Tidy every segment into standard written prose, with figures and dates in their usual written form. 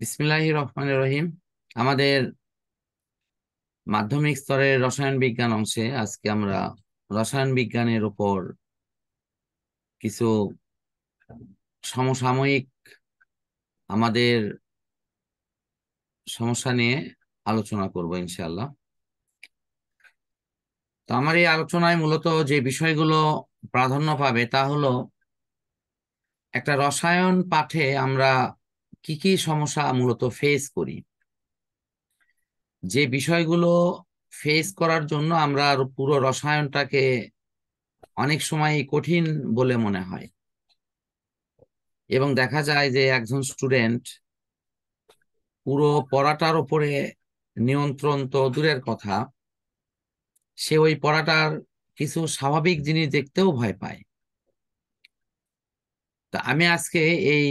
বিসমিল্লাহির রহমানির রহিম। আমাদের মাধ্যমিক স্তরের রসায়ন বিজ্ঞান অংশে আজকে আমরা রসায়ন বিজ্ঞানের উপর কিছু সমসাময়িক আমাদের সমস্যা নিয়ে আলোচনা করব ইনশাআল্লাহ। তো আমার এই আলোচনায় মূলত যে বিষয়গুলো প্রাধান্য পাবে তা হলো একটা রসায়ন পাঠে আমরা কি কি সমস্যা মূলত ফেস করি, যে বিষয়গুলো ফেস করার জন্য আমরা পুরো রসায়নটাকে অনেক সময় কঠিন বলে মনে হয়, এবং দেখা যায় যে একজন স্টুডেন্ট পুরো পড়াটার উপরে নিয়ন্ত্রণ তো দূরের কথা, সে ওই পড়াটার কিছু স্বাভাবিক জিনিস দেখতেও ভয় পায়। তা আমি আজকে এই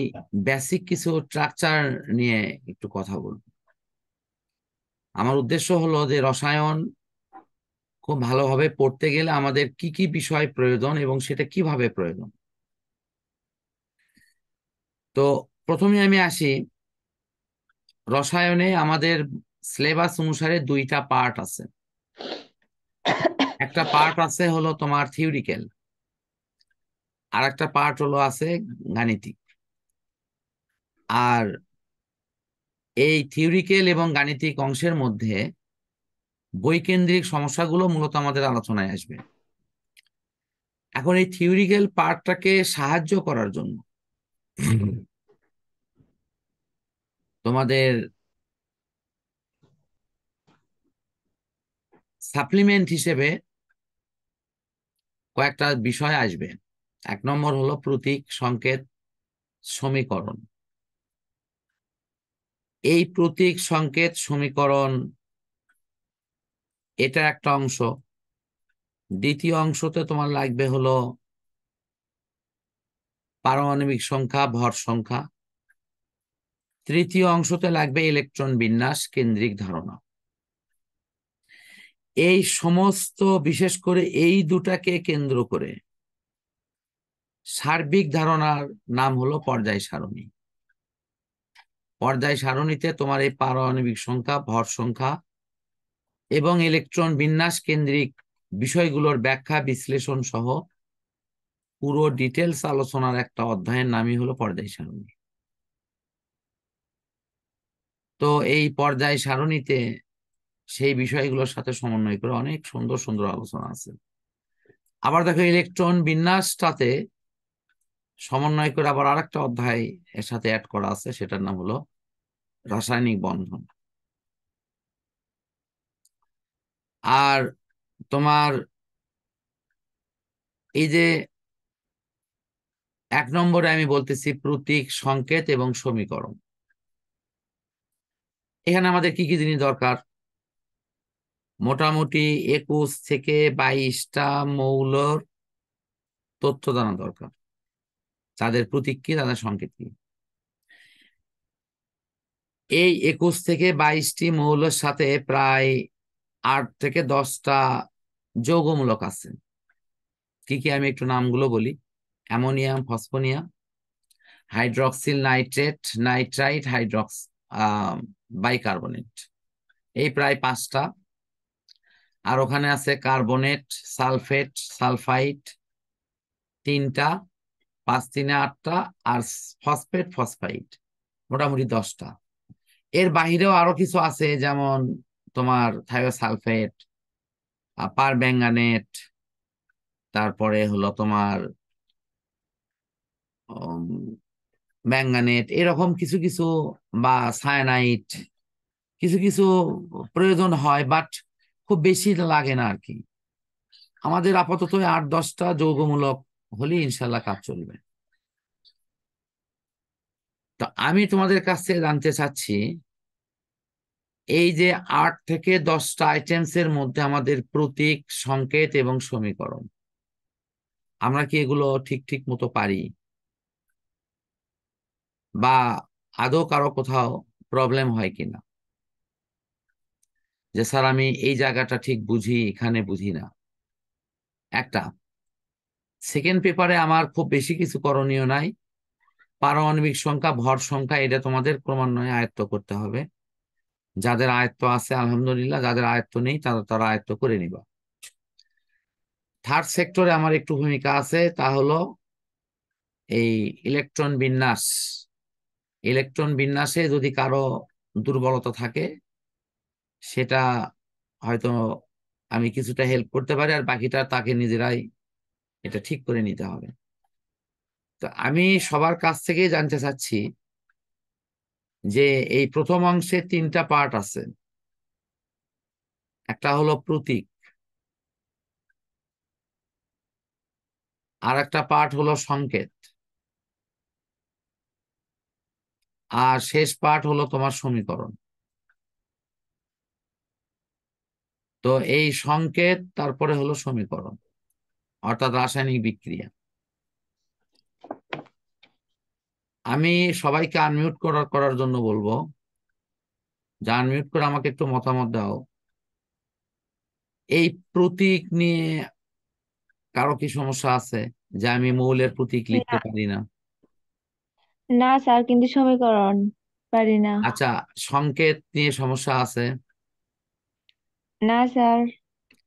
বেসিক কিছু স্ট্রাকচার নিয়ে একটু কথা বলবো। আমার উদ্দেশ্য হলো যে রসায়ন খুব ভালোভাবে পড়তে গেলে আমাদের কি কি বিষয় প্রয়োজন এবং সেটা কিভাবে প্রয়োজন। তো প্রথমে আমি আসি, রসায়নে আমাদের সিলেবাস অনুসারে দুইটা পার্ট আছে। একটা পার্ট আছে হলো তোমার থিওরিক্যাল, আর একটা পার্ট হলো আছে গাণিতিক। আর এই থিওরিক্যাল এবং গাণিতিক অংশের মধ্যে বৈকেন্দ্রিক সমস্যাগুলো মূলত আমাদের আলোচনায় আসবে। এখন এই থিওরিক্যাল পার্টটাকে সাহায্য করার জন্য তোমাদের সাপ্লিমেন্ট হিসেবে কয়েকটা বিষয় আসবে। এক নম্বর হলো প্রতীক, সংকেত, সমীকরণ। এই প্রতীক, সংকেত, সমীকরণ এটা একটা অংশ। দ্বিতীয় অংশতে তোমার লাগবে হলো পারমাণবিক সংখ্যা, ভর সংখ্যা। তৃতীয় অংশতে লাগবে ইলেকট্রন বিন্যাস, কেন্দ্রিক ধারণা। এই সমস্ত, বিশেষ করে এই দুটাকে কেন্দ্র করে সার্বিক ধারণার নাম হলো পর্যায় সারণী। পর্যায় সারণীতে তোমার এই পারমাণবিক সংখ্যা, ভর সংখ্যা এবং ইলেকট্রন বিন্যাস কেন্দ্রিক বিষয়গুলোর ব্যাখ্যা, বিশ্লেষণ সহ পুরো ডিটেলস আলোচনার একটা অধ্যায়ের নামই হলো পর্যায় সারণী। তো এই পর্যায় সারণীতে সেই বিষয়গুলোর সাথে সমন্বয় করে অনেক সুন্দর সুন্দর আলোচনা আছে। আবার দেখো, ইলেকট্রন বিন্যাসটাতে সমন্বয় করে আবার আরেকটা অধ্যায় এর সাথে অ্যাড করা আছে, সেটার নাম হলো রাসায়নিক বন্ধন। আর তোমার এই যে এক নম্বরে আমি বলতেছি প্রতীক, সংকেত এবং সমীকরণ। এখানে আমাদের কি কি জিনিস দরকার? মোটামুটি 21 থেকে 22টা মৌলের তথ্য জানা দরকার, তাদের প্রতীক কি, তাদের সংকেত কি। এই 21 থেকে 22টি মৌলের সাথে প্রায় 8 থেকে 10টা যৌগমূলক আছে। কি কি আমি একটু নামগুলো বলি: ammonium, phosphonium, hydroxyl, nitrate, nitrite, bicarbonate. এই প্রায় 5টা। আর ওখানে আছে কার্বনেট, সালফেট, সালফাইট 3টা, 5 3 8টা, আর ফসফেট, ফসফাইট মোটামুটি 10টা। এর বাহিরেও আরো কিছু আছে, যেমন তোমার থায়োসালফেট, পারম্যাঙ্গানেট, তারপরে হলো তোমার ম্যাঙ্গানেট, এরকম কিছু কিছু, বা সায়ানাইট, কিছু কিছু প্রয়োজন হয়, বাট খুব বেশি লাগে না আর কি। আমাদের আপাতত 8 10টা যৌগমূলক হলে ইনশাল্লাহ কাজ চলবে। তো আমি তোমাদের কাছ থেকে জানতে চাচ্ছি, এই যে 8 থেকে 10টা আইটেমস এর মধ্যে আমাদের প্রতীক, সংকেত এবং সমীকরণ, আমরা কি এগুলো ঠিক ঠিক মতো পারি, বা আদৌ কারো কোথাও প্রবলেম হয় কিনা, যে স্যার আমি এই জায়গাটা ঠিক বুঝি, এখানে বুঝি না। একটা সেকেন্ড পেপারে আমার খুব বেশি কিছু করণীয় নাই, পারমাণবিক সংখ্যা, ভর সংখ্যা, এটা তোমাদের ক্রমান্বয়ে আয়ত্ত করতে হবে। যাদের আয়ত্ত আছে আলহামদুলিল্লাহ, যাদের আয়ত্ত নেই তারা তারা আয়ত্ত করে নিবা। থার্ড সেক্টরে আমার একটু ভূমিকা আছে, তা হলো এই ইলেকট্রন বিন্যাস। ইলেকট্রন বিন্যাসে যদি কারো দুর্বলতা থাকে, সেটা হয়তো আমি কিছুটা হেল্প করতে পারি, আর বাকিটা তাকে নিজেরাই এটা ঠিক করে নিতে হবে। তো আমি সবার কাছ থেকেই জানতে চাচ্ছি যে এই প্রথম অংশে তিনটা পার্ট আছে। একটা হলো প্রতীক, আর একটা পার্ট হলো সংকেত, আর শেষ পার্ট হলো তোমার সমীকরণ। তো এই সংকেত তারপরে হলো সমীকরণ, অর্থাৎ রাসায়নিক বিক্রিয়া। আমি সবাইকে আনমিউট করার করার জন্য বলবো, যে আনমিউট করে আমাকে একটু মতামত দাও। এই প্রতীক নিয়ে কারো কি সমস্যা আছে, যে আমি মৌলের প্রতীক লিখতে না, পারি না? না স্যার, কিন্তু সমীকরণ পারি না। আচ্ছা, সংকেত নিয়ে সমস্যা আছে? না স্যার।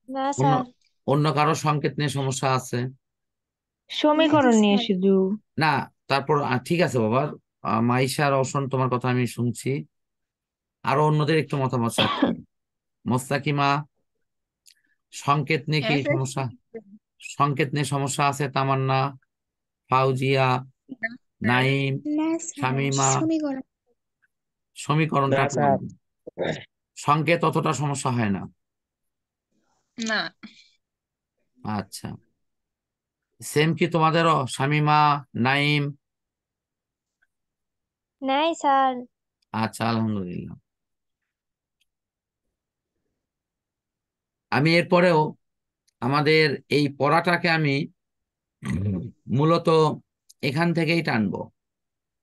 না অন্য স্যার। অন্য কারো সংকেত নিয়ে সমস্যা আছে? না সমীকরণ নিয়ে স্যার। শুধু। না, তারপর ঠিক আছে বাবা। মাইশা, রওশন, তোমার কথা আমি শুনছি। আরো অন্যদের একটু মতামত চাচ্ছি। মোস্তাকিমা, সংকেত নিয়ে কি হ্যাঁ স্যার। সমস্যা? সংকেত নিয়ে সমস্যা আছে? তামান্না, ফাউজিয়া, না স্যার। নাইম, না স্যার, শামিমা? সমীকরণ। সমীকরণটা না একটু স্যার। বলবেন। সংকেত অতটা সমস্যা হয় না? না। আচ্ছা, সেম কি তোমাদেরও, শামিমা, নাইম? নাই স্যার। আচ্ছা, আলহামদুলিল্লাহ। আমি এরপরেও আমাদের এই পড়াটাকে আমি মূলত এখান থেকেই টানবো,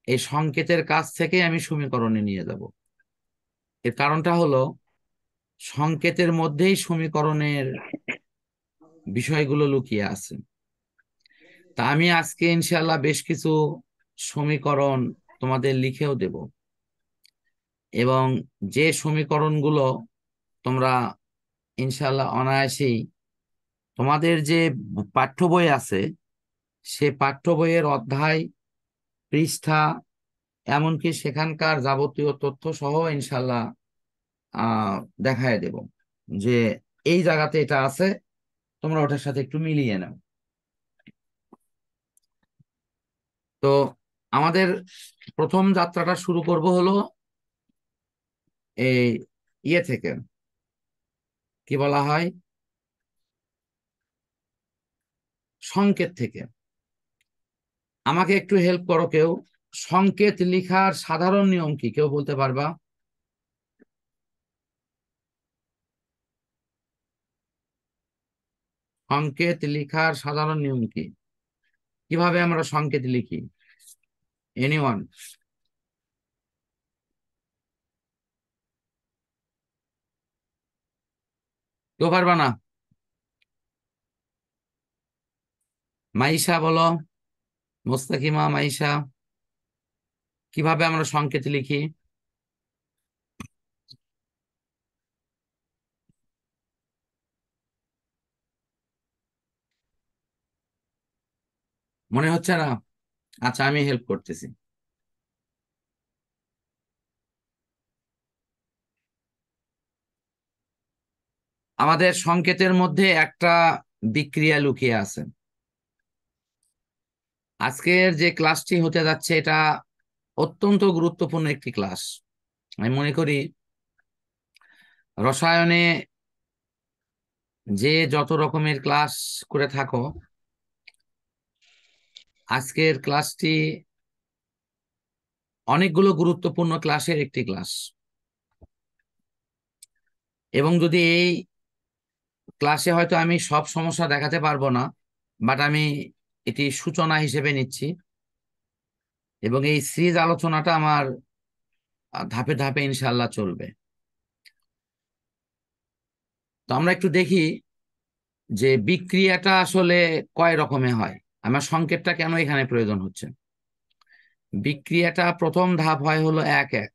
এই সংকেতের কাছ থেকে আমি সমীকরণে নিয়ে যাব। এর কারণটা হলো সংকেতের মধ্যেই সমীকরণের বিষয়গুলো লুকিয়ে আছে। তা আমি আজকে ইনশাল্লাহ বেশ কিছু সমীকরণ তোমাদের লিখেও দেব, এবং যে সমীকরণগুলো তোমরা ইনশাল্লাহ অনায়াসেই তোমাদের যে পাঠ্য বই আছে, সে পাঠ্য বইয়ের অধ্যায়, পৃষ্ঠা, এমনকি সেখানকার যাবতীয় তথ্য সহ ইনশাল্লাহ আহ দেখায় দেব, যে এই জায়গাতে এটা আছে, তোমরা ওটার সাথে একটু মিলিয়ে নাও। তো আমাদের প্রথম যাত্রাটা শুরু করব হলো এই ইয়ে থেকে, কি বলা হয়, সংকেত থেকে। আমাকে একটু হেল্প করো কেউ, সংকেত লেখার সাধারণ নিয়ম কি কেউ বলতে পারবা? সংকেত লেখার সাধারণ নিয়ম কি? কিভাবে আমরা সংকেত লিখি? এনিওয়ান? কেউ পারবা না? মাইশা বলো, মোস্তাকিমা, মাইশা, কিভাবে আমরা সংকেত লিখি? মনে হচ্ছে না? আচ্ছা, আমি হেল্প করতেছি। আমাদের সংকেতের মধ্যে একটা বিক্রিয়া লুকিয়ে আছে। আজকের যে ক্লাসটি হতে যাচ্ছে এটা অত্যন্ত গুরুত্বপূর্ণ একটি ক্লাস। আমি মনে করি রসায়নে যে যত রকমের ক্লাস করে থাকো, আজকের ক্লাসটি অনেকগুলো গুরুত্বপূর্ণ ক্লাসের একটি ক্লাস। এবং যদি এই ক্লাসে হয়তো আমি সব সমস্যা দেখাতে পারবো না, বাট আমি এটি সূচনা হিসেবে নিচ্ছি, এবং এই সিরিজ আলোচনাটা আমার ধাপে ধাপে ইনশাল্লাহ চলবে। তো আমরা একটু দেখি যে বিক্রিয়াটা আসলে কয় রকমের হয়, আমার সংকেতটা কেন এখানে প্রয়োজন হচ্ছে। বিক্রিয়াটা প্রথম ধাপ হয় হলো 1-1,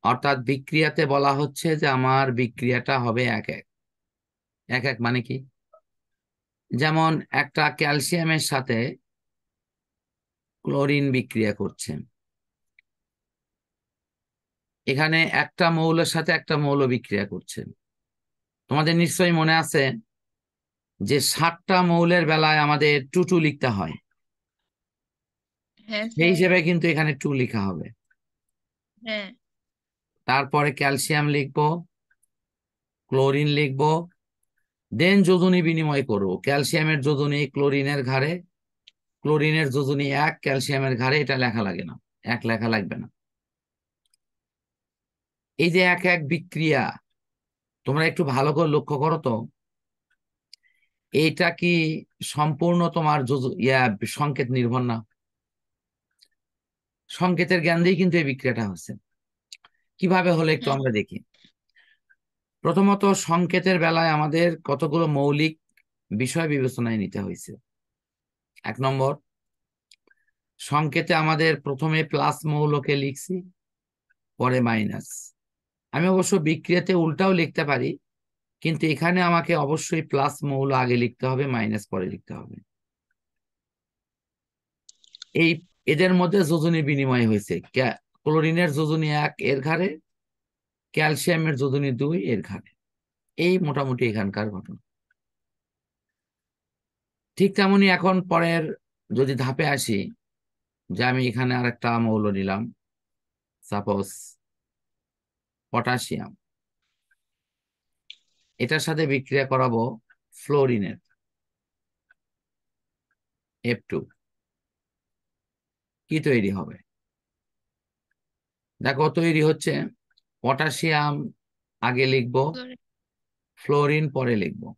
অর্থাৎ বিক্রিয়াতে বলা হচ্ছে যে আমার বিক্রিয়াটা হবে 1-1। 1-1 মানে কি? যেমন একটা ক্যালসিয়ামের সাথে ক্লোরিন বিক্রিয়া করছে, এখানে একটা মৌলের সাথে একটা মৌল বিক্রিয়া করছে। তোমাদের নিশ্চয়ই মনে আছে যে 7টা মৌলের বেলায় আমাদের 2 লিখতে হয়, হ্যাঁ সেই স্যার। হিসেবে কিন্তু এখানে 2 লেখা হবে। হ্যাঁ। তারপরে ক্যালসিয়াম লিখবো, ক্লোরিন লিখবো, দেন যোজনী বিনিময় করবো। ক্যালসিয়ামের যোজনী ক্লোরিনের ঘাড়ে, ক্লোরিনের যোজনী 1 ক্যালসিয়ামের ঘাড়ে, এটা লেখা লাগে না, 1 লেখা লাগবে না। এই যে 1-1 বিক্রিয়া, তোমরা একটু ভালো করে লক্ষ্য করো তো, এইটা কি সম্পূর্ণ তোমার সংকেত নির্ভর না? সংকেতের জ্ঞান দিয়ে কিন্তু এই বিক্রিয়াটা হচ্ছে। কিভাবে হলো একটু হ্যাঁ। আমরা দেখি। প্রথমত সংকেতের বেলায় আমাদের কতগুলো মৌলিক বিষয় বিবেচনায় নিতে হয়েছে। 1 নম্বর, সংকেতে আমাদের প্রথমে প্লাস মৌলকে লিখছি, পরে মাইনাস। আমি অবশ্য বিক্রিয়াতে উল্টাও লিখতে পারি, কিন্তু এখানে আমাকে অবশ্যই প্লাস মৌল আগে লিখতে হবে, মাইনাস পরে লিখতে হবে। এই এদের মধ্যে যোজনী বিনিময় হয়েছে, ক্লোরিনের যোজনী 1 এর ঘাড়ে, ক্যালসিয়ামের যোজনী 2 এর ঘাড়ে। এই মোটামুটি এখানকার ঘটনা। ঠিক তেমনি এখন পরের যদি ধাপে আসি, যে আমি এখানে আরেকটা মৌল নিলাম, সাপোজ পটাশিয়াম, এটার সাথে বিক্রিয়া করাবো ফ্লোরিনের F2, কি তৈরি হবে? দেখো তৈরি হচ্ছে, পটাশিয়াম আগে লিখবো, ফ্লোরিন পরে লিখবো।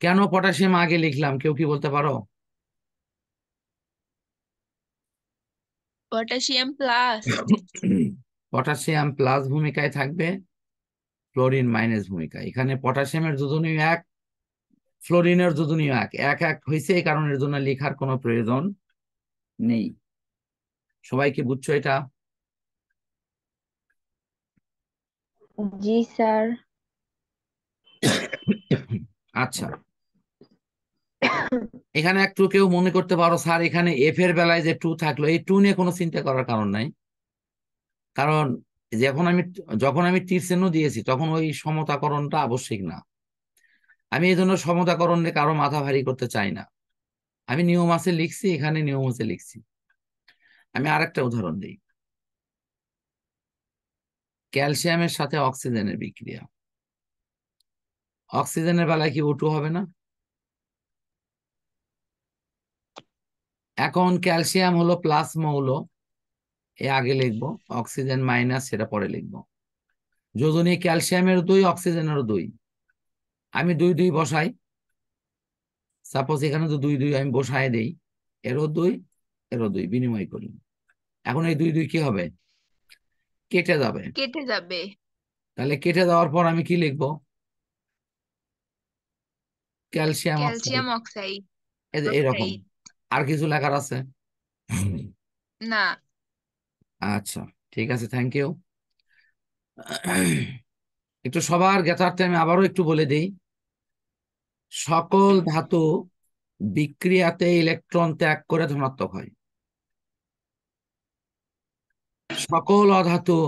কেন পটাশিয়াম আগে লিখলাম, কেউ কি বলতে পারো? Potassium plus. পটাশিয়াম প্লাস ভূমিকায় থাকবে, ফ্লোরিন মাইনাস ভূমিকায়। এখানে পটাশিয়ামের যোজনী 1, ফ্লোরিনের যোজনী 1, 1-1 হয়েছে, এই কারণের জন্য লেখার কোনো প্রয়োজন নেই। সবাই কি বুঝছো এটা? জি স্যার। আচ্ছা, এখানে একটু কেউ মনে করতে পারো স্যার এখানে এফ এর বেলায় যে 2 থাকলো, এই 2 নিয়ে কোনো চিন্তা করার কারণ নাই। কারণ যখন আমি তীর চিহ্ন দিয়েছি তখন ওই সমতাকরণটা আবশ্যিক না। আমি এই জন্য সমতাকরণ নিয়ে কারো মাথা ভারী করতে চাই না। আমি নিয়ম আছে লিখছি, এখানে নিয়ম আছে লিখছি। আমি আরেকটা উদাহরণ দিই, ক্যালসিয়ামের সাথে অক্সিজেনের বিক্রিয়া। অক্সিজেনের বেলায় কি O2 হবে না? এখন ক্যালসিয়াম হলো প্লাস মৌল, এ আগে লিখবো, অক্সিজেন মাইনাস সেটা পরে লিখবো। যোজনী ক্যালসিয়ামের 2, অক্সিজেনেরও 2, আমি 2-2 বসাই। সাপোজ এখানে তো 2-2 আমি বসায় দেই, এরও 2 এরও 2 বিনিময় করি। এখন এই 2-2 কি হবে? কেটে যাবে। কেটে যাবে। তাহলে কেটে যাওয়ার পর আমি কি লিখবো? Calcium oxide, calcium oxide. এরকম। অক্সাইড। আর কিছু লেখার আছে? না। আচ্ছা, ঠিক আছে, থ্যাংক ইউ। একটু সবার জ্ঞাতার্থে আমি আবারও একটু বলে দিই, সকল ধাতু বিক্রিয়াতে ইলেকট্রন ত্যাগ করে ধনাত্মক হয়, সকল অধাতু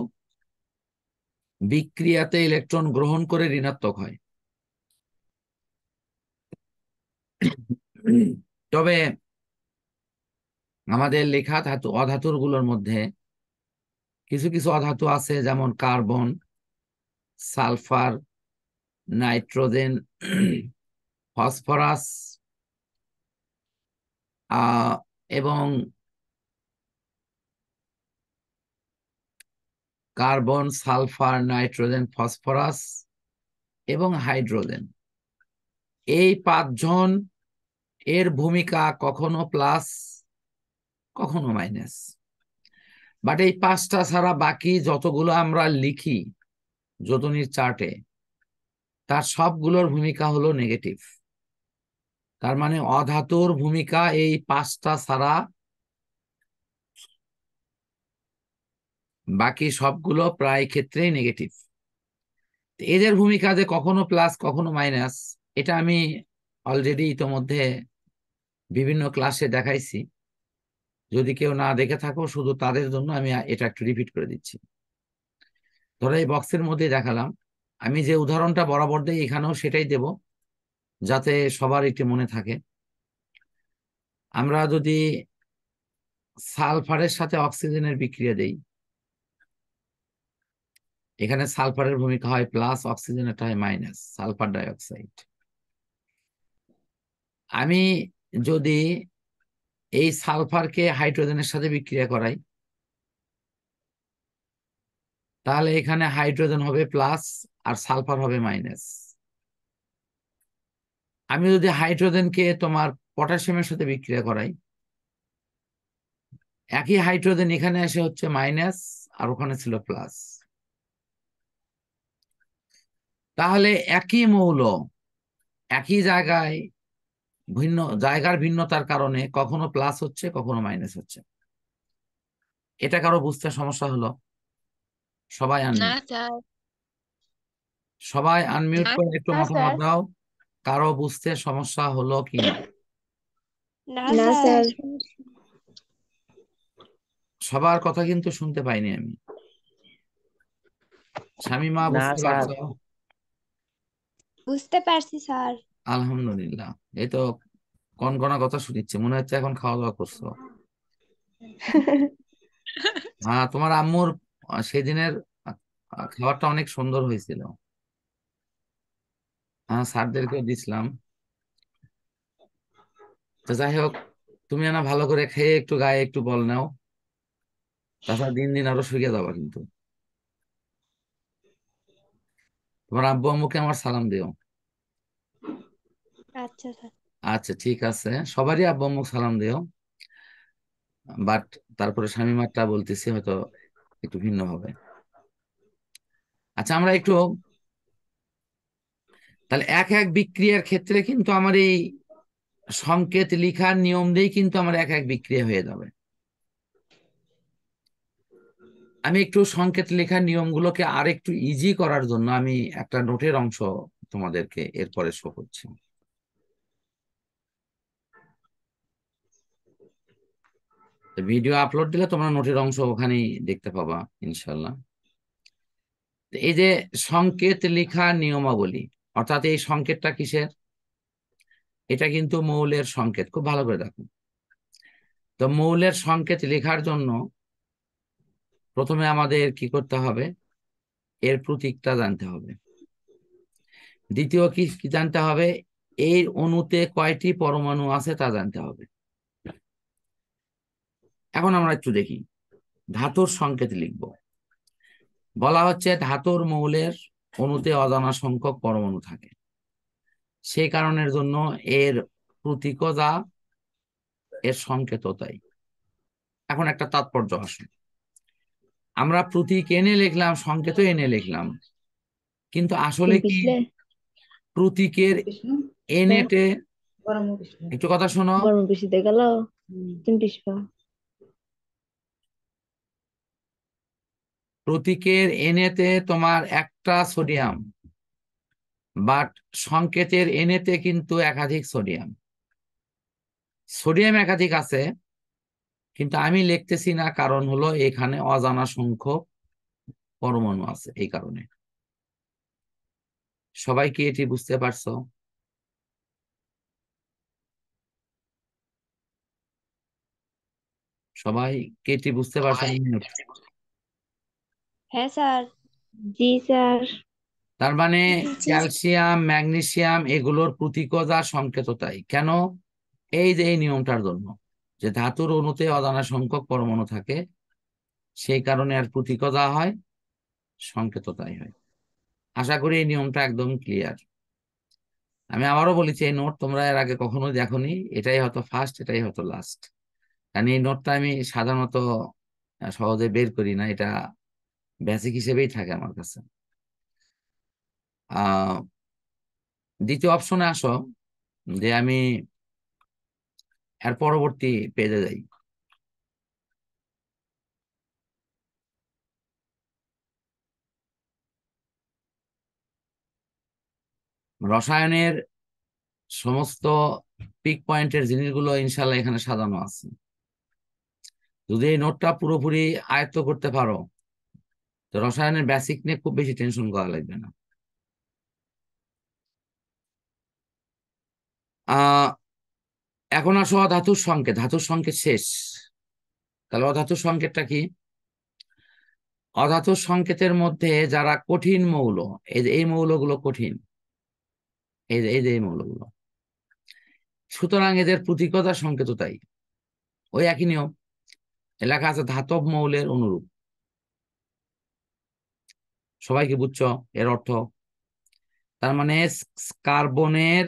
বিক্রিয়াতে ইলেকট্রন গ্রহণ করে ঋণাত্মক হয়। তবে আমাদের লেখা ধাতু অধাতুর গুলোর মধ্যে কিছু কিছু অধাতু আছে, যেমন কার্বন, সালফার, নাইট্রোজেন, ফসফরাস, এবং কার্বন, সালফার, নাইট্রোজেন, ফসফরাস এবং হাইড্রোজেন। এই 5জন এর ভূমিকা কখনো প্লাস কখনো মাইনাস। বাট এই 5টা ছাড়া বাকি যতগুলো আমরা লিখি যোজনীর চার্টে, তার সবগুলোর ভূমিকা হলো নেগেটিভ। তার মানে অধাতুর ভূমিকা এই 5টা ছাড়া বাকি সবগুলো প্রায় ক্ষেত্রেই নেগেটিভ। এদের ভূমিকা যে কখনো প্লাস কখনো মাইনাস, এটা আমি অলরেডি ইতোমধ্যে বিভিন্ন ক্লাসে দেখাইছি। যদি কেউ না দেখে থাকো, শুধু তাদের জন্য আমি এটা একটু রিপিট করে দিচ্ছি। ধরো এই বক্সের মধ্যে দেখালাম, আমি যে উদাহরণটা বরাবর দেই এখানেও সেটাই দেব, যাতে সবার একটু মনে থাকে। আমরা যদি সালফারের সাথে অক্সিজেনের বিক্রিয়া দেই, এখানে সালফারের ভূমিকা হয় প্লাস, অক্সিজেনটা হয় মাইনাস, সালফার ডাইঅক্সাইড। আমি যদি এই সালফারকে হাইড্রোজেনের সাথে বিক্রিয়া করাই, তাহলে এখানে হাইড্রোজেন হবে প্লাস আর সালফার হবে মাইনাস। আমি যদি হাইড্রোজেনকে তোমার পটাশিয়ামের সাথে বিক্রিয়া করাই, একই হাইড্রোজেন এখানে এসে হচ্ছে মাইনাস আর ওখানে ছিল প্লাস। তাহলে একই মৌল একই জায়গায় ভিন্ন জায়গার ভিন্নতার কারণে কখনো প্লাস হচ্ছে কখনো মাইনাস হচ্ছে। এটা কারো বুঝতে সমস্যা হলো? সবাই না আনমিউট, স্যার। সবাই আনমিউট না। করে একটু না মতামত স্যার। দাও, কারো বুঝতে সমস্যা হলো কিনা। না না স্যার। স্যার। সবার কথা কিন্তু শুনতে পাইনি আমি। শামিমা না বুঝতে স্যার। পারছো? বুঝতে পারছি স্যার। আলহামদুলিল্লাহ। এই তো কনকনা কথা শুনিচ্ছে, মনে হচ্ছে এখন খাওয়া দাওয়া করছো। হ্যাঁ, তোমার আম্মুর সেদিনের খাবারটা অনেক সুন্দর হয়েছিল। হ্যাঁ, স্যারদেরকেও দিছিলাম। তো যাই হোক, তুমি না ভালো করে খেয়ে একটু গায়ে একটু বল নাও, তাছাড়া দিন দিন আরো শুকিয়ে যাবা কিন্তু। তোমার আব্বু আম্মুকে আমার সালাম দিও। আচ্ছা স্যার। আচ্ছা, ঠিক আছে, সবারই আব্বু আম্মুকে সালাম দিও। বাট তারপরে শামিমারটা বলতেছি হয়তো একটু ভিন্ন হবে। আচ্ছা, আমরা একটু তাহলে এক এক বিক্রিয়ার ক্ষেত্রে কিন্তু আমার এই সংকেত লিখার নিয়ম দিয়েই কিন্তু আমার এক এক বিক্রিয়া হয়ে যাবে। আমি একটু সংকেত লেখার নিয়মগুলোকে আর একটু ইজি করার জন্য আমি একটা নোটের অংশ তোমাদেরকে এরপরে শো করছি। ভিডিও আপলোড দিলে তোমরা নোটের অংশ ওখানেই দেখতে পাবা ইনশাল্লাহ। তো এই যে সংকেত লেখার নিয়মাবলী, অর্থাৎ এই সংকেতটা কিসের? এটা কিন্তু মৌলের সংকেত, খুব ভালো করে দেখো। তো মৌলের সংকেত লেখার জন্য প্রথমে আমাদের কি করতে হবে? এর প্রতীকটা জানতে হবে। দ্বিতীয় কি কি জানতে হবে? এই অণুতে কয়টি পরমাণু আছে তা জানতে হবে। এখন আমরা একটু দেখি, ধাতুর সংকেত লিখব। বলা হচ্ছে ধাতুর মৌলের অণুতে অজানা সংখ্যক পরমাণু থাকে, সেই কারণের জন্য এর প্রতীকও যা, এর সংকেতও তাই। এখন একটা তাৎপর্য আসে, আমরা প্রতীক এনে লিখলাম, সংকেতও এনে লিখলাম, কিন্তু আসলে কি পিছলে প্রতীকের এনেতে, একটু কথা শোনো, গরম পিছিয়ে গেল তুমি পিছপা। প্রতীকের এনেতে তোমার একটা সোডিয়াম, বাট সংকেতের এনেতে কিন্তু একাধিক সোডিয়াম। সোডিয়াম একাধিক আছে, কিন্তু আমি লিখতেছি না, কারণ হলো এখানে অজানা সংখ্যক পরমাণু আছে, এই কারণে। সবাই কি এটি বুঝতে পারছো? সবাই কি এটি বুঝতে পারছো? হ্যাঁ স্যার। জি স্যার। তার মানে জি। ক্যালসিয়াম, ম্যাগনেসিয়াম এগুলোর প্রতীকও যা, সংকেতও তাই। কেন? এই যে এই নিয়মটার জন্য, যে ধাতুর অণুতে অজানা সংখ্যক পরমাণু থাকে, সেই কারণে আর প্রতীকও যা হয়, সংকেতও তাই হয়। আশা করি এই নিয়মটা একদম ক্লিয়ার। আমি আবারও বলেছি, এই নোট তোমরা এর আগে কখনোই দেখোনি, এটাই হয়তো ফার্স্ট, এটাই হয়তো লাস্ট। কারণ এই নোটটা আমি সাধারণত সহজে বের করি না, এটা বেসিক হিসেবেই থাকে আমার কাছে। আহ দ্বিতীয় অপশনে আসো, যে আমি এর পরবর্তী পেজে যাই। রসায়নের সমস্ত পিক পয়েন্টের জিনিসগুলো ইনশাল্লাহ এখানে সাজানো আছে। যদি এই নোটটা পুরোপুরি আয়ত্ত করতে পারো তো রসায়নের বেসিক নিয়ে খুব বেশি টেনশন করা লাগবে না। আহ এখন আসো অধাতুর সংকেত। ধাতুর সংকেত শেষ, তাহলে অধাতুর সংকেতটা কি? অধাতুর সংকেতের মধ্যে যারা কঠিন মৌল, এই মৌলগুলো কঠিন, এই যে এই মৌলগুলো, সুতরাং এদের প্রতীকতা সংকেত তাই ওই একই নিয়ম। লেখা আছে ধাতব মৌলের অনুরূপ। সবাই কি বুঝছো এর অর্থ? তার মানে কার্বনের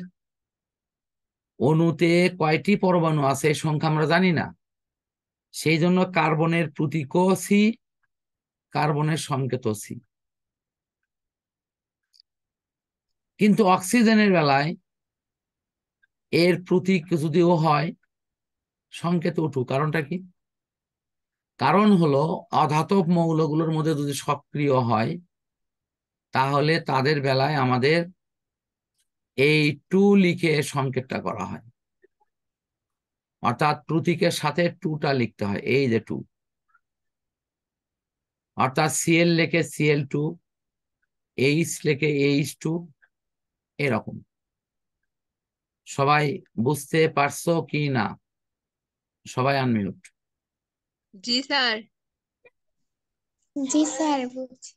অণুতে কয়টি পরমাণু আছে এই সংখ্যা আমরা জানি না, সেই জন্য কার্বনের প্রতীকও সি, কার্বনের সংকেতও সি। কিন্তু অক্সিজেনের বেলায় এর প্রতীক যদিও হয় সংকেত টু। কারণটা কি? কারণ হলো অধাতব মৌলগুলোর মধ্যে যদি সক্রিয় হয় তাহলে তাদের বেলায় আমাদের এই টু লিখে সংকেতটা করা হয়, অর্থাৎ প্রতীকের সাথে টুটা লিখতে হয়, এই যে টু। অর্থাৎ সিএল লেখে Cl2, এইচ লেখে H2, এরকম। সবাই বুঝতে পারছো কি না? সবাই আনমিউট। জি স্যার। জি স্যার বুঝছি।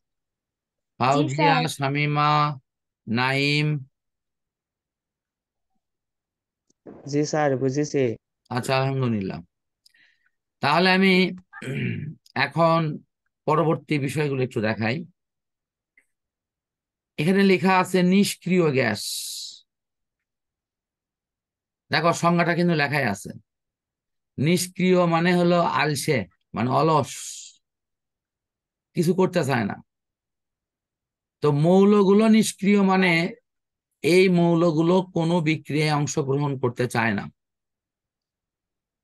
ফাউজিয়া, শামিমা, নাইম। জি স্যার বুঝেছি। আচ্ছা, আলহামদুলিল্লাহ। তাহলে আমি এখন পরবর্তী বিষয়গুলো একটু দেখাই। এখানে লেখা আছে নিষ্ক্রিয় গ্যাস। দেখো সংজ্ঞাটা কিন্তু লেখাই আছে। নিষ্ক্রিয় মানে হলো আলসে, মানে অলস, কিছু করতে চায় না। তো মৌলগুলো নিষ্ক্রিয় মানে এই মৌলগুলো কোনো বিক্রিয়ায় অংশগ্রহণ করতে চায় না।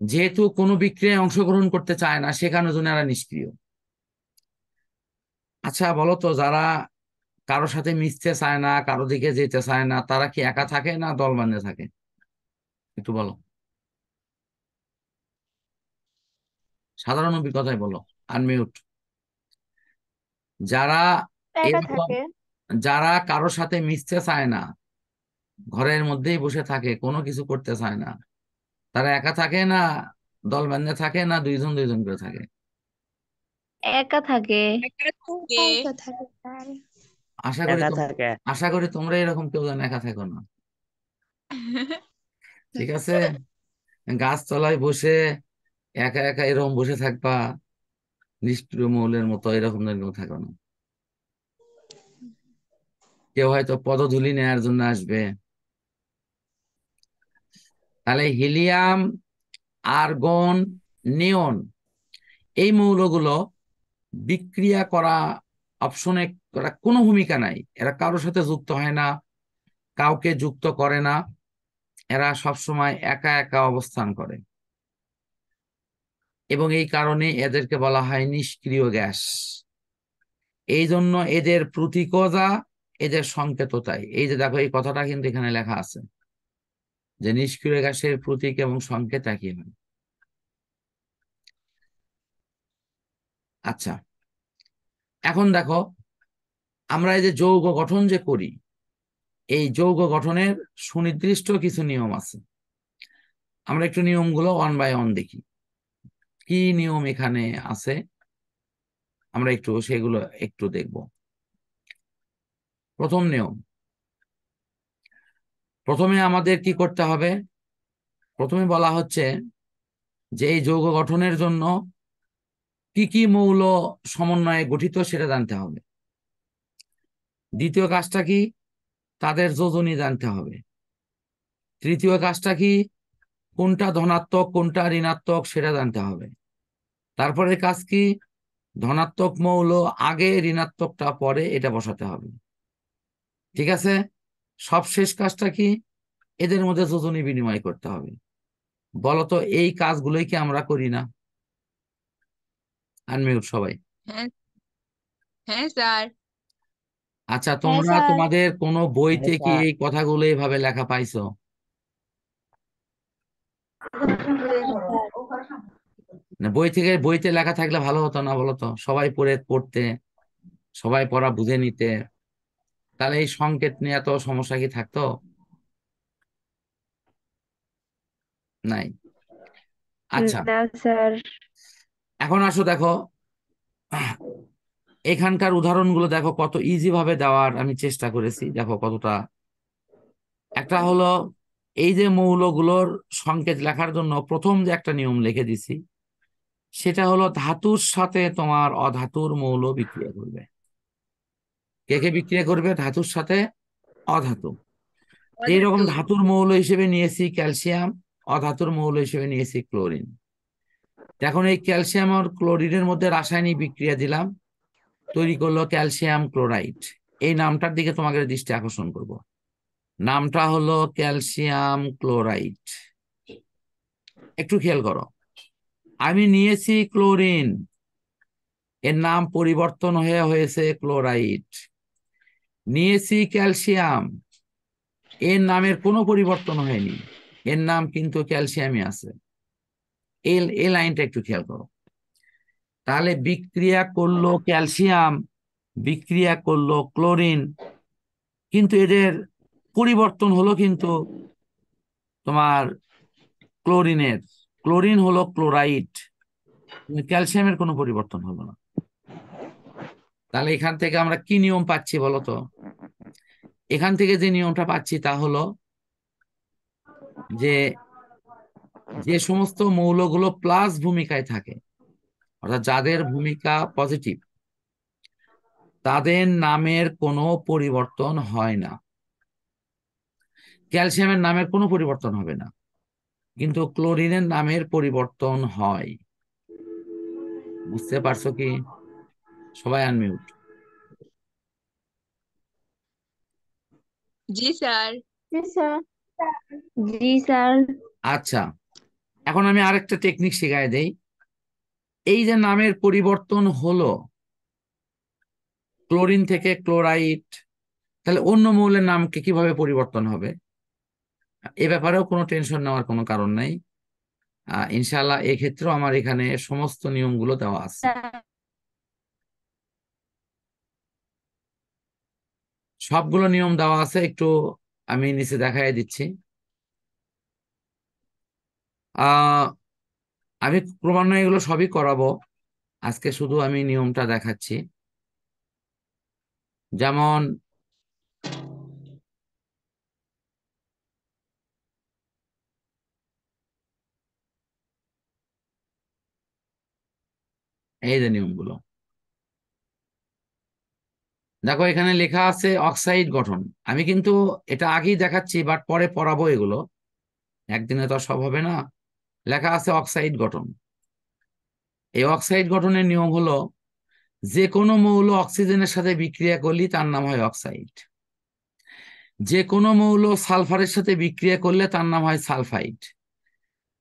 যেহেতু কোনো বিক্রিয়ায় অংশগ্রহণ করতে চায় না সেখানে জন্য এরা নিষ্ক্রিয়। আচ্ছা বলো তো, যারা কারোর সাথে মিশতে চায় না, কারো দিকে যেতে চায় না, তারা কি একা থাকে না দল বাঁধে থাকে? একটু বলো, সাধারণ অভিজ্ঞতায় বলো। আনমিউট। যারা একা এরকম, থাকে। যারা কারোর সাথে মিশতে চায় না, ঘরের মধ্যেই বসে থাকে, কোনো কিছু করতে চায় না, তারা একা থাকে না দল বেঁধে থাকে না দুইজন দুইজন করে থাকে? একা থাকে। একা থাকে। একা থাকে স্যার। আশা করি একা তো, থাকে। আশা করি তোমরা এরকম কেউ যেন একা থাকো না। ঠিক আছে, গাছতলায় বসে একা একা এরকম বসে থাকবা নিষ্ক্রিয় মৌলের মতো, এরকম যেন কেউ থাকো না। কেউ হয়তো পদধূলি নেয়ার জন্য আসবে। তাহলে হিলিয়াম, আর্গন, নিয়ন, এই মৌলগুলো বিক্রিয়া করা অপশনে কোনো ভূমিকা নাই। এরা কারোর সাথে যুক্ত হয় না, কাউকে যুক্ত করে না, এরা সবসময় একা একা অবস্থান করে এবং এই কারণে এদেরকে বলা হয় নিষ্ক্রিয় গ্যাস। এই জন্য এদের প্রতীকও যা, এদের সংকেতও তাই। এই যে দেখো, এই কথাটা কিন্তু এখানে লেখা আছে যে নিষ্ক্রিয় গ্যাসের প্রতীক এবং সংকেত একই হয়। আচ্ছা, এখন দেখো আমরা এই যে যৌগ গঠন যে করি, এই যৌগ গঠনের সুনির্দিষ্ট কিছু নিয়ম আছে। আমরা একটু নিয়মগুলো ওয়ান বাই ওয়ান দেখি, কি নিয়ম এখানে আছে আমরা একটু সেগুলো একটু দেখব। প্রথম নিয়ম, প্রথমে আমাদের কি করতে হবে? প্রথমে বলা হচ্ছে যে এই যৌগ গঠনের জন্য কি কি মৌল সমন্বয়ে গঠিত সেটা জানতে হবে। দ্বিতীয় কাজটা কি? তাদের যোজনী জানতে হবে। তৃতীয় কাজটা কি? কোনটা ধনাত্মক কোনটা ঋণাত্মক সেটা জানতে হবে। তারপরে কাজ কি? ধনাত্মক মৌল আগে, ঋণাত্মকটা পরে, এটা বসাতে হবে। ঠিক আছে, সবশেষ কাজটা কি? এদের মধ্যে যোজনী বিনিময় করতে হবে। বলতো এই কাজগুলোই কি আমরা করি না? আনমিউট সবাই। হ্যাঁ, হ্যাঁ স্যার। আচ্ছা, হ্যাঁ তোমরা স্যার। তোমাদের কোনো বইতে কি স্যার এই কথাগুলো এইভাবে লেখা পাইছো? না, বইতে লেখা থাকলে ভালো হতো না বলো তো? সবাই পড়তে, সবাই পড়া বুঝে নিতে, তাহলে এই সংকেত নিয়ে এত সমস্যা কি থাকতো? নাই। আচ্ছা, না স্যার। এখন আসো দেখো, এখানকার উদাহরণগুলো দেখো কত ইজি ভাবে দেওয়ার আমি চেষ্টা করেছি, দেখো কতটা। একটা হলো, এই যে মৌলগুলোর সংকেত লেখার জন্য প্রথম যে একটা নিয়ম লিখে দিছি, সেটা হলো ধাতুর সাথে তোমার অধাতুর মৌল বিক্রিয়া করবে। কে কে বিক্রিয়া করবে? ধাতুর সাথে অধাতু। এইরকম অধাতু। ধাতুর মৌল হিসেবে নিয়েছি ক্যালসিয়াম, অধাতুর মৌল হিসেবে নিয়েছি ক্লোরিন। এখন এই ক্যালসিয়াম আর ক্লোরিনের মধ্যে রাসায়নিক বিক্রিয়া দিলাম, তৈরি করলো ক্যালসিয়াম ক্লোরাইড। এই নামটার দিকে তোমাকে দৃষ্টি আকর্ষণ করব। নামটা হলো ক্যালসিয়াম ক্লোরাইড। একটু খেয়াল করো, আমি নিয়েছি ক্লোরিন, এর নাম পরিবর্তন হয়ে হয়েছে ক্লোরাইড। নিয়েছি ক্যালসিয়াম, এর নামের কোনো পরিবর্তন হয়নি, এর নাম কিন্তু ক্যালসিয়ামই আছে। এই লাইনটা একটু খেয়াল করো। তাহলে বিক্রিয়া করলো ক্যালসিয়াম, বিক্রিয়া করলো ক্লোরিন, কিন্তু এদের পরিবর্তন হলো কিন্তু তোমার ক্লোরিনের। ক্লোরিন হলো ক্লোরাইড, ক্যালসিয়ামের কোনো পরিবর্তন হলো না। তাহলে এখান থেকে আমরা কি নিয়ম পাচ্ছি বলতো? এখান থেকে যে নিয়মটা পাচ্ছি তা হলো যে, যে সমস্ত মৌলগুলো প্লাস ভূমিকায় থাকে, অর্থাৎ যাদের ভূমিকা পজিটিভ, তাদের নামের কোনো পরিবর্তন হয় না। ক্যালসিয়ামের নামের কোনো পরিবর্তন হবে না, কিন্তু ক্লোরিনের নামের পরিবর্তন হয়। বুঝতে পারছো কি? সবাই আনমিউট। জি স্যার। জি স্যার। জি স্যার। আচ্ছা, এখন আমি আরেকটা টেকনিক শেখায় দেই। এই যে নামের পরিবর্তন হলো ক্লোরিন থেকে ক্লোরাইড, তাহলে অন্য মৌলের নামকে কিভাবে পরিবর্তন হবে? এ ব্যাপারেও কোনো টেনশন নেওয়ার কোনো কারণ নাই। ইনশাআল্লাহ এক্ষেত্রেও আমার এখানে সমস্ত নিয়মগুলো দেওয়া আছে। সবগুলো নিয়ম দেওয়া আছে, একটু আমি নিচে দেখাই দিচ্ছি। আহ আমি ক্রমান্বয়ে এগুলো সবই করাবো, আজকে শুধু আমি নিয়মটা দেখাচ্ছি। যেমন এই যে নিয়মগুলো দেখো, এখানে লেখা আছে অক্সাইড গঠন। আমি কিন্তু এটা আগেই দেখাচ্ছি, বাট পরে পড়াবো এগুলো, একদিনে তো আর সব হবে না। লেখা আছে অক্সাইড গঠন। এই অক্সাইড গঠনের নিয়ম হলো, যে কোনো মৌল অক্সিজেনের সাথে বিক্রিয়া করলে তার নাম হয় অক্সাইড। যে কোনো মৌল সালফারের সাথে বিক্রিয়া করলে তার নাম হয় সালফাইড।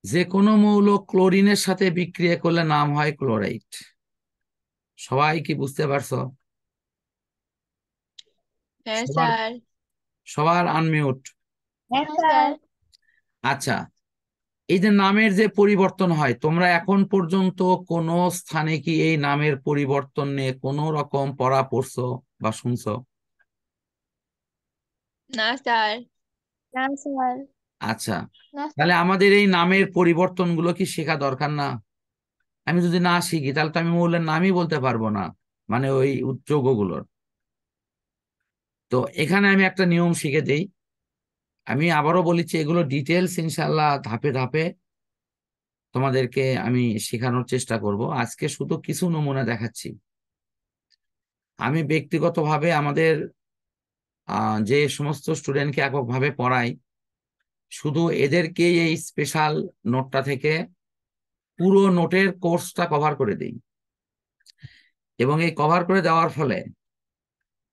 যে কোনো মৌল ক্লোরিনের সাথে বিক্রিয়া করলে নাম হয় ক্লোরাইড। সবাই কি বুঝতে পারছো? হ্যাঁ সবার স্যার। সবার আনমিউট। হ্যাঁ হ্যাঁ স্যার। স্যার। আচ্ছা, এই যে নামের যে পরিবর্তন হয়, তোমরা এখন পর্যন্ত কোন স্থানে কি এই নামের পরিবর্তন নিয়ে কোন রকম পড়া পড়ছো বা শুনছো? না স্যার। না স্যার। আচ্ছা, না স্যার। তাহলে আমাদের এই নামের পরিবর্তনগুলো কি শেখা দরকার না? আমি যদি না শিখি তাহলে তো আমি মৌলের নামই বলতে পারবো না, মানে ওই যৌগগুলোর। তো এখানে আমি একটা নিয়ম শিখে দেই। আমি আবারও বলেছি, এগুলো ডিটেলস ইনশাল্লাহ ধাপে ধাপে তোমাদেরকে আমি শেখানোর চেষ্টা করব। আজকে শুধু কিছু নমুনা দেখাচ্ছি। আমি ব্যক্তিগতভাবে আমাদের যে সমস্ত স্টুডেন্টকে এককভাবে পড়াই, শুধু এদেরকে এই স্পেশাল নোটটা থেকে পুরো নোটের কোর্সটা কভার করে দিই। এবং এই কভার করে দেওয়ার ফলে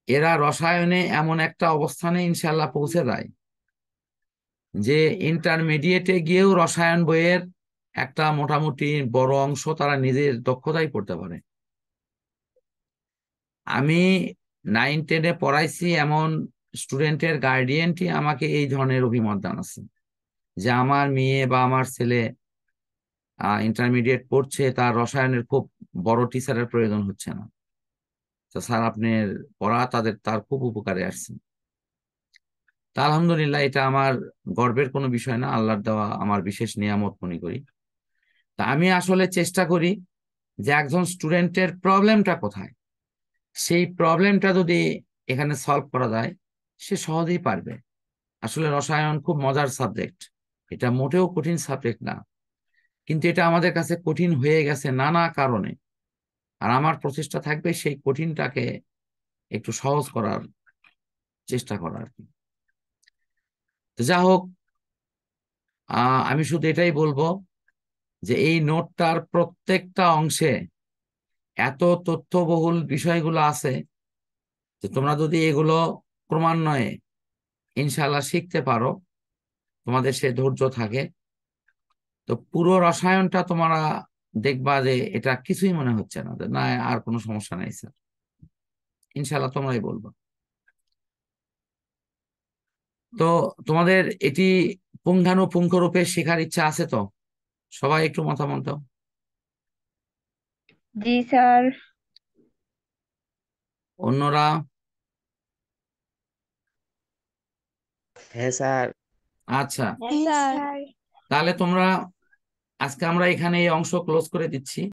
এরা রসায়নে এমন একটা অবস্থানে ইনশাল্লাহ পৌঁছে যায় যে ইন্টারমিডিয়েটে গিয়েও রসায়ন বইয়ের একটা মোটামুটি বড় অংশ তারা নিজের দক্ষতায় পড়তে পারে। আমি 9-10-এ পড়াইছি এমন স্টুডেন্টের গার্ডিয়ানটি আমাকে এই ধরনের অভিমত জানাচ্ছে যে আমার মেয়ে বা আমার ছেলে ইন্টারমিডিয়েট পড়ছে, তার রসায়নের খুব বড় টিচারের প্রয়োজন হচ্ছে না। তো স্যার আপনার পড়া তার খুব উপকারে আসছে। তা আলহামদুলিল্লাহ, এটা আমার গর্বের কোনো বিষয় না, আল্লাহর দেওয়া আমার বিশেষ নিয়ামত মনে করি। তা আমি আসলে চেষ্টা করি যে একজন স্টুডেন্টের প্রবলেমটা কোথায়, সেই প্রবলেমটা যদি এখানে সলভ করা যায় সে সহজেই পারবে। আসলে রসায়ন খুব মজার সাবজেক্ট, এটা মোটেও কঠিন সাবজেক্ট না, কিন্তু এটা আমাদের কাছে কঠিন হয়ে গেছে নানা কারণে। আর আমার প্রচেষ্টা থাকবে সেই কঠিনটাকে একটু সহজ করার চেষ্টা করা আর কি। তো যা হোক, আমি শুধু এটাই বলবো যে এই নোটটার প্রত্যেকটা অংশে এত তথ্যবহুল বিষয়গুলো আছে যে তোমরা যদি এগুলো ক্রমান্বয়ে ইনশাআল্লাহ শিখতে পারো, তোমাদের সে ধৈর্য থাকে, তো পুরো রসায়নটা তোমরা দেখবা যে এটা কিছুই মনে হচ্ছে না, যে না আর কোনো সমস্যা নাই স্যার। ইনশাআল্লাহ তোমরাই বলবো। তো তোমাদের এটি পুঙ্খানুপুঙ্খরূপে শেখার ইচ্ছা আছে তো? সবাই একটু মতামত দাও। জি স্যার। অন্যরা? হ্যাঁ স্যার। আচ্ছা, হ্যাঁ স্যার। তাহলে তোমরা, আজকে আমরা এখানে এই অংশ ক্লোজ করে দিচ্ছি।